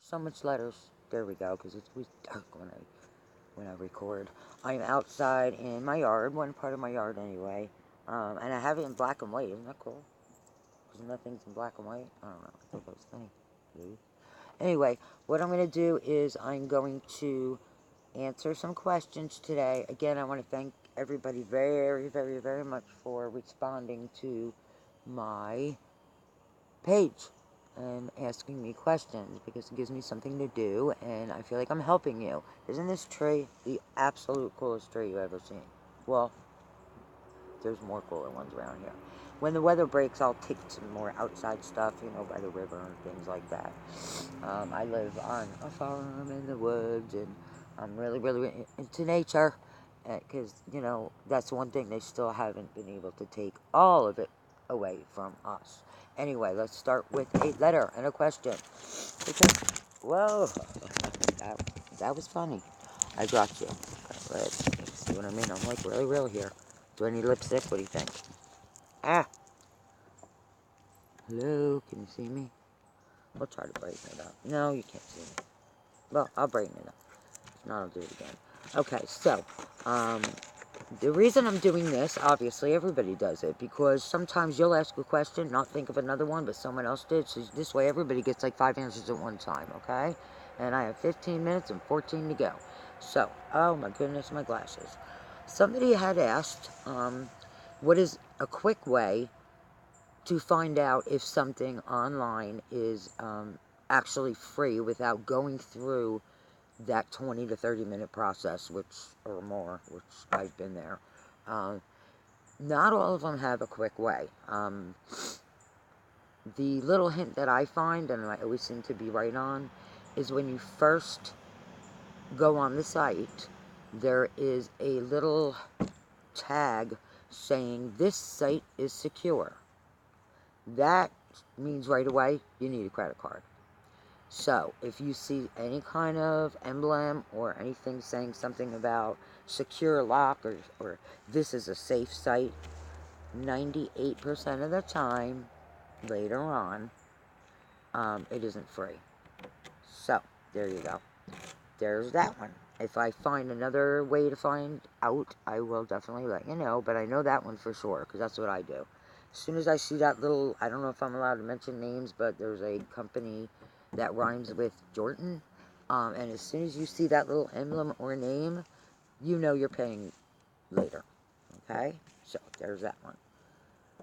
So much letters. There we go, because it's always dark when I record. I'm outside in my yard, one part of my yard anyway, and I have it in black and white. Isn't that cool? Because nothing's in black and white. I don't know. I thought that was funny. Dude. Anyway, what I'm going to do is I'm going to answer some questions today. Again, I want to thank everybody very, very, very much for responding to my page and asking me questions, because it gives me something to do and I feel like I'm helping you. Isn't this tree the absolute coolest tree you've ever seen? Well, there's more cooler ones around here. When the weather breaks, I'll take some more outside stuff, by the river and things like that. I live on a farm in the woods, and I'm really, really into nature, because, that's one thing they still haven't been able to take all of it away from us. Anyway, let's start with a letter and a question. Because, whoa, that, that was funny. I got you. Let's see what I mean. I'm like really real here. Do I need lipstick? What do you think? Ah! Hello? Can you see me? We'll try to brighten it up. No, you can't see me. Well, I'll brighten it up. If not, I'll do it again. Okay, so, the reason I'm doing this, obviously, everybody does it, because sometimes you'll ask a question, not think of another one, but someone else did, so this way everybody gets like 5 answers at one time, okay? And I have 15 minutes and 14 to go. So, oh my goodness, my glasses. Somebody had asked, what is a quick way to find out if something online is actually free without going through that 20 to 30 minute process, or more, which I've been there. Not all of them have a quick way. The little hint that I find, and I always seem to be right on, is when you first go on the site, there is a little tag saying this site is secure. That means right away you need a credit card. So, if you see any kind of emblem or anything saying something about secure lock, or this is a safe site, 98% of the time, later on, it isn't free. So, there you go. There's that one. If I find another way to find out, I will definitely let you know, but I know that one for sure, because that's what I do. As soon as I see that little, I don't know if I'm allowed to mention names, but there's a company that rhymes with Jordan, and as soon as you see that little emblem or name, you know you're paying later, okay? So, there's that one.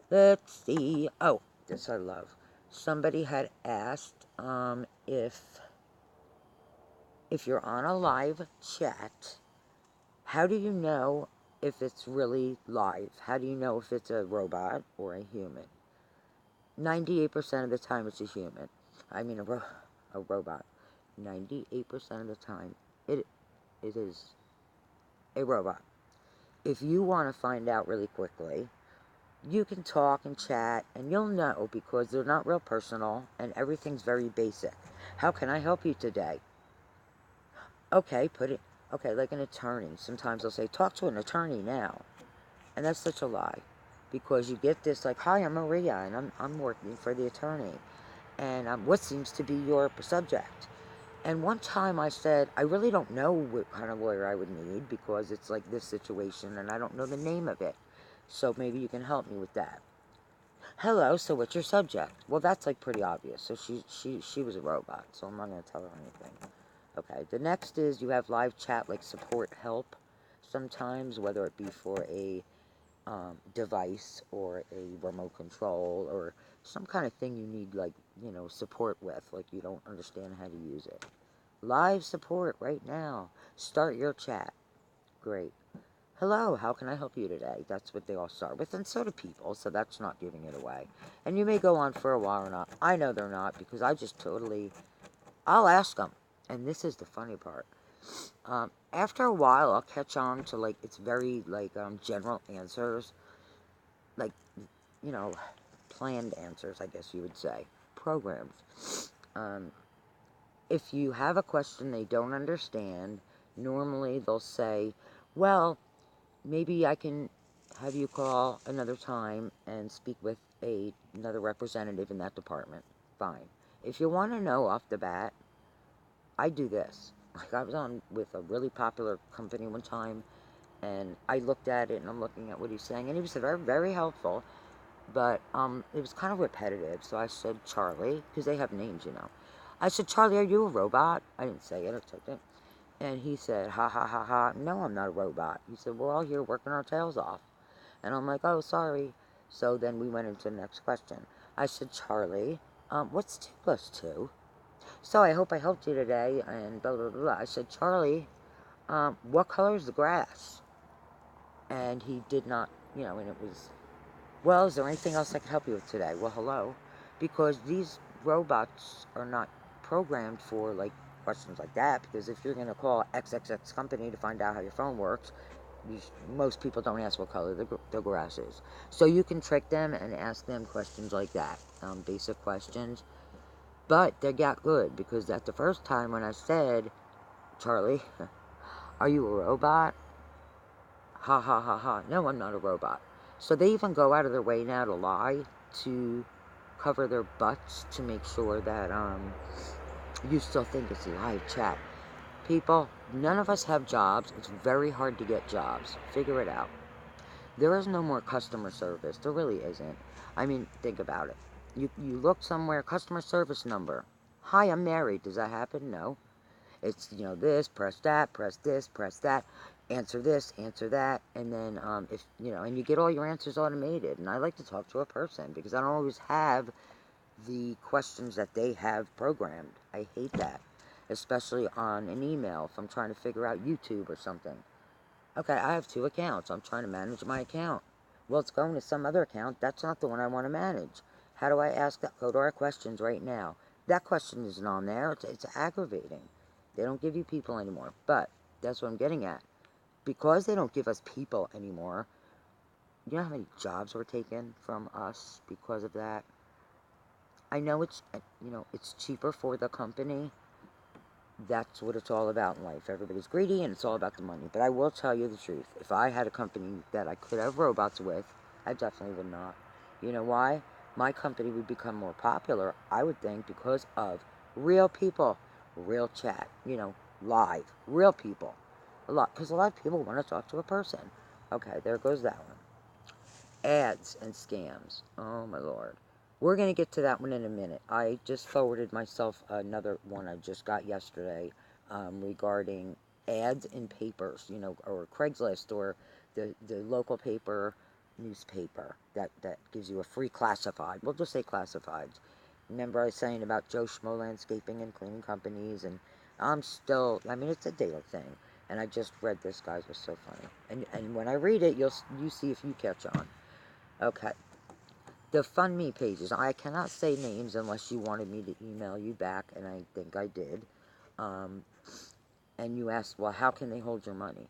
Let's see. Oh, this I love. Somebody had asked if you're on a live chat, how do you know if it's really live? How do you know if it's a robot or a human? 98% of the time it's a human. I mean a robot. 98% of the time it is a robot. If you want to find out really quickly, you can talk and chat, and you'll know, because they're not real personal and everything's very basic. How can I help you today? Okay, okay, like an attorney. Sometimes they'll say, talk to an attorney now. And that's such a lie. Because you get this like, hi, I'm Maria, and I'm working for the attorney. And what seems to be your subject? And one time I said, I really don't know what kind of lawyer I would need, because it's like this situation and I don't know the name of it. So maybe you can help me with that. Hello, so what's your subject? Well, that's like pretty obvious. So she was a robot, so I'm not going to tell her anything. Okay, the next is you have live chat, like support help sometimes, whether it be for a device or a remote control or some kind of thing you need, like, support with, like you don't understand how to use it. Live support right now. Start your chat. Great. Hello, how can I help you today? That's what they all start with, and so do people, so that's not giving it away. And you may go on for a while or not. I know they're not, because I just totally, I'll ask them. And this is the funny part. After a while, I'll catch on to, like, it's very, like, general answers. Like, you know, planned answers, I guess you would say. Programs. If you have a question they don't understand, normally they'll say, well, maybe I can have you call another time and speak with another representative in that department. Fine. If you want to know off the bat, I do this. Like, I was on with a really popular company one time, and I looked at it, and I'm looking at what he's saying, and he was very, very helpful, but it was kind of repetitive. So I said, Charlie, because they have names, you know. I said, Charlie, are you a robot? I didn't say it, I took it. And he said, ha ha ha ha, no, I'm not a robot. He said, we're all here working our tails off. And I'm like, oh, sorry. So then we went into the next question. I said, Charlie, what's 2 plus 2? So I hope I helped you today, and blah, blah, blah, blah. I said, Charlie, what color is the grass? And he did not, you know, and it was, well, is there anything else I can help you with today? Well, hello. Because these robots are not programmed for, like, questions like that, because if you're going to call XXX company to find out how your phone works, most people don't ask what color the grass is. So you can trick them and ask them questions like that, basic questions. But they got good, because at the first time when I said, Charlie, are you a robot? Ha ha ha ha. No, I'm not a robot. So they even go out of their way now to lie, to cover their butts, to make sure that you still think it's a live chat. People, none of us have jobs. It's very hard to get jobs. Figure it out. There is no more customer service. There really isn't. I mean, think about it. You look somewhere, customer service number. Hi, I'm married. Does that happen? No. It's, you know, this, press that, press this, press that, answer this, answer that, and then, if, you know, and you get all your answers automated. And I like to talk to a person, because I don't always have the questions that they have programmed. I hate that, especially on an email if I'm trying to figure out YouTube or something. Okay, I have 2 accounts. I'm trying to manage my account. Well, it's going to some other account. That's not the one I want to manage. How do I ask that? Go to our questions right now. That question isn't on there. It's aggravating. They don't give you people anymore. But that's what I'm getting at. Because they don't give us people anymore, you know how many jobs were taken from us because of that? I know it's, you know, it's cheaper for the company. That's what it's all about in life. Everybody's greedy, and it's all about the money. But I will tell you the truth. If I had a company that I could have robots with, I definitely would not. You know why? My company would become more popular, I would think, because of real people, real chat, you know, live, real people. Because a lot of people want to talk to a person. Okay, there goes that one. Ads and scams. Oh, my Lord. We're going to get to that one in a minute. I just forwarded myself another one I just got yesterday regarding ads in papers, you know, or Craigslist, or the local paper, newspaper that gives you a free classified. We'll just say classifieds. Remember I was saying about Joe Schmo Landscaping and Cleaning Companies, and I'm still, I mean, it's a daily thing. And I just read this, guys. It was so funny. And when I read it, you see if you catch on. Okay. The Fund Me pages. I cannot say names unless you wanted me to email you back, and I think I did. And you asked, well, how can they hold your money?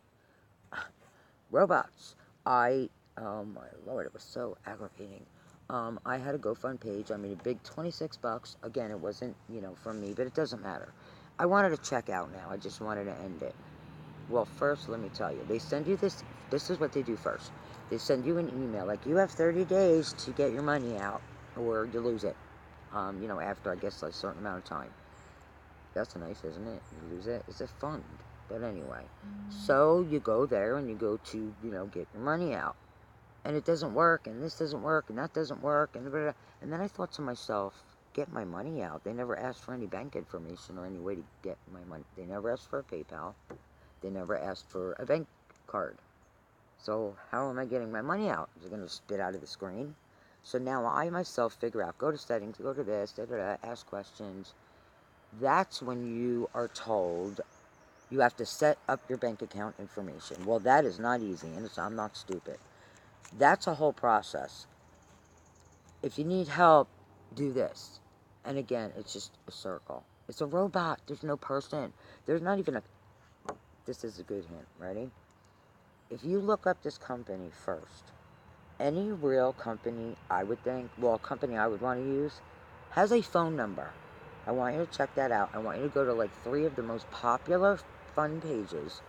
Robots. Oh my Lord, it was so aggravating. I had a GoFund page. I made a big 26 bucks. Again, it wasn't, you know, from me, but it doesn't matter. I wanted to check out now. I just wanted to end it. Well, first, let me tell you, they send you this. This is what they do first. They send you an email, like, you have 30 days to get your money out, or you lose it, you know, after, I guess, a certain amount of time. That's nice, isn't it? You lose it. It's a fund. But anyway, so you go there, and you go to, you know, get your money out. And it doesn't work, and this doesn't work, and that doesn't work, and blah, blah, blah. And then I thought to myself, get my money out. They never asked for any bank information or any way to get my money. They never asked for a PayPal. They never asked for a bank card. So how am I getting my money out? Is it going to spit out of the screen? So now I myself figure out, go to settings, go to this, da, da, da, ask questions. That's when you are told you have to set up your bank account information. Well, that is not easy, and I'm not stupid. That's a whole process. If you need help, do this. And again, it's just a circle. It's a robot. There's no person. There's not even a... This is a good hint. Ready? If you look up this company first, any real company, I would think, well, a company I would want to use, has a phone number. I want you to check that out. I want you to go to like 3 of the most popular fund pages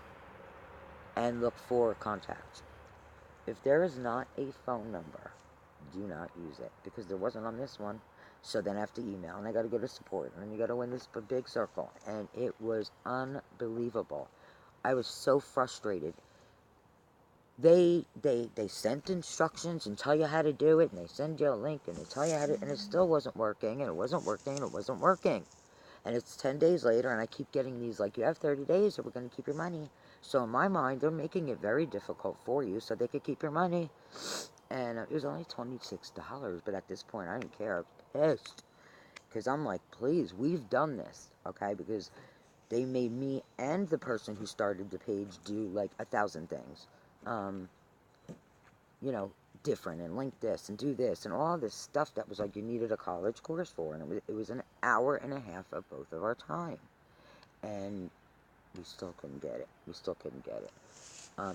and look for contacts. If there is not a phone number, do not use it, because there wasn't on this one. So then I have to email, and I got to go to support, and then you got to win this big circle. And it was unbelievable. I was so frustrated. They sent instructions and tell you how to do it, and they send you a link, and they tell you how to, and it still wasn't working, and it wasn't working, and it wasn't working. And it's 10 days later, and I keep getting these, like, you have 30 days, or we're going to keep your money. So in my mind, they're making it very difficult for you so they could keep your money. And it was only $26, but at this point, I didn't care. I was pissed. Because I'm like, please, we've done this, okay? Because they made me and the person who started the page do, like, 1,000 things. Um, you know, different, and link this, and do this, and all this stuff that was like you needed a college course for. And it was an hour and a half of both of our time. And we still couldn't get it. We still couldn't get it.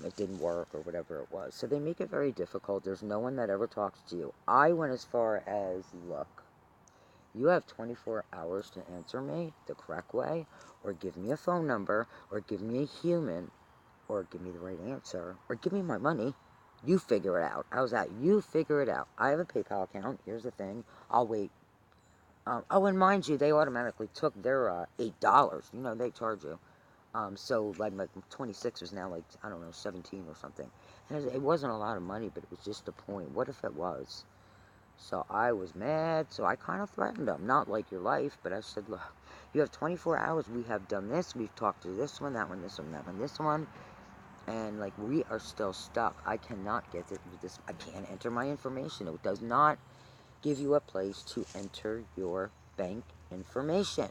It didn't work or whatever it was. So they make it very difficult. There's no one that ever talks to you. I went as far as, look, you have 24 hours to answer me the correct way, or give me a phone number, or give me a human, or give me the right answer, or give me my money. You figure it out. How's that? You figure it out. I have a PayPal account. Here's the thing. I'll wait. Oh, and mind you, they automatically took their $8. You know, they charge you. So, like, my 26 was now, like, I don't know, 17 or something. And it wasn't a lot of money, but it was just a point. What if it was? So I was mad, so I kind of threatened them. Not like your life, but I said, look, you have 24 hours. We have done this. We've talked to this one, that one, this one, that one, this one. And, like, we are still stuck. I cannot get this. I can't enter my information. It does not give you a place to enter your bank information.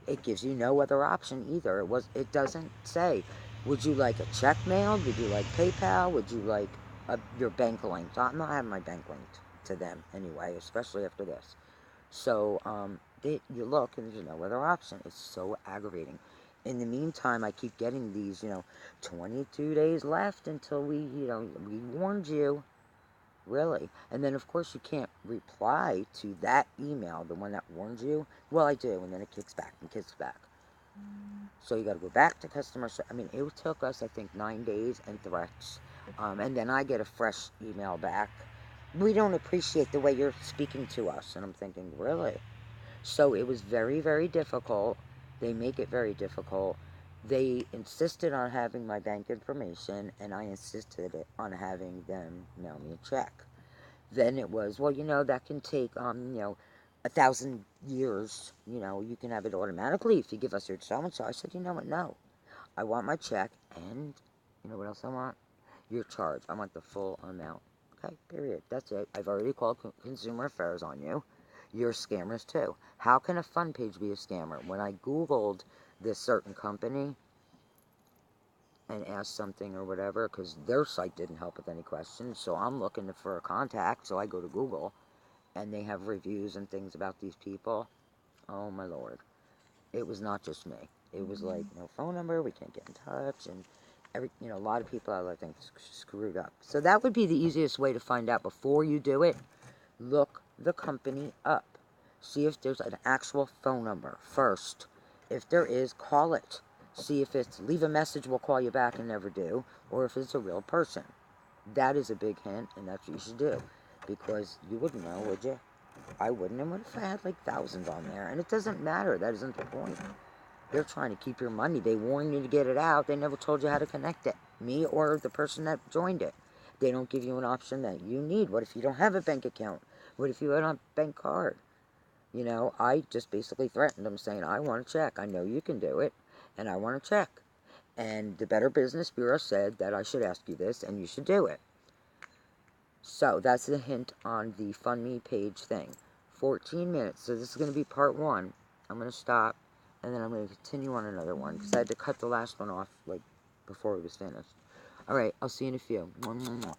It gives you no other option either. It doesn't say, would you like a check mailed? Would you like PayPal? Would you like your bank linked? I'm not having my bank linked to them anyway, especially after this. So you look and there's no other option. It's so aggravating. In the meantime, I keep getting these, 22 days left until we warned you. Really? And then, of course, you can't reply to that email, the one that warned you. Well, I do, and then it kicks back and kicks back. So you got to go back to customer service. I mean, it took us, I think, 9 days and threats. And then I get a fresh email back. We don't appreciate the way you're speaking to us. And I'm thinking, really? So it was very, very difficult. They make it very difficult. They insisted on having my bank information, and I insisted on having them mail me a check. Then it was, well, that can take, 1,000 years. You can have it automatically if you give us your so-and-so. I said, you know what, no. I want my check, and you know what else I want? Your charge. I want the full amount. Okay, period. That's it. I've already called Consumer Affairs on you. You're scammers too. How can a fun page be a scammer? When I Googled this certain company and asked something or whatever, because their site didn't help with any questions, so I'm looking for a contact, so I go to Google, and they have reviews and things about these people. Oh my Lord. It was not just me. It was like, no phone number, we can't get in touch, and a lot of people I think screwed up. So that would be the easiest way to find out before you do it. Look the company up. See if there's an actual phone number first. If there is, call it. See if it's leave a message, we'll call you back, and never do, or if it's a real person. That is a big hint, and that's what you should do, because you wouldn't know, would you? I wouldn't. And what if I had like thousands on there? And it doesn't matter. That isn't the point. They're trying to keep your money. They warn you to get it out. They never told you how to connect it. Me or the person that joined it. They don't give you an option that you need. What if you don't have a bank account? What if you don't have a bank card? I just basically threatened them saying, I want a check. I know you can do it, and I want a check. And the Better Business Bureau said that I should ask you this, and you should do it. So that's the hint on the Fund Me page thing. 14 minutes. So this is going to be part 1. I'm going to stop, and then I'm going to continue on another one, because I had to cut the last one off, like, before it was finished. Alright, I'll see you in a few. Mwah, mwah, mwah.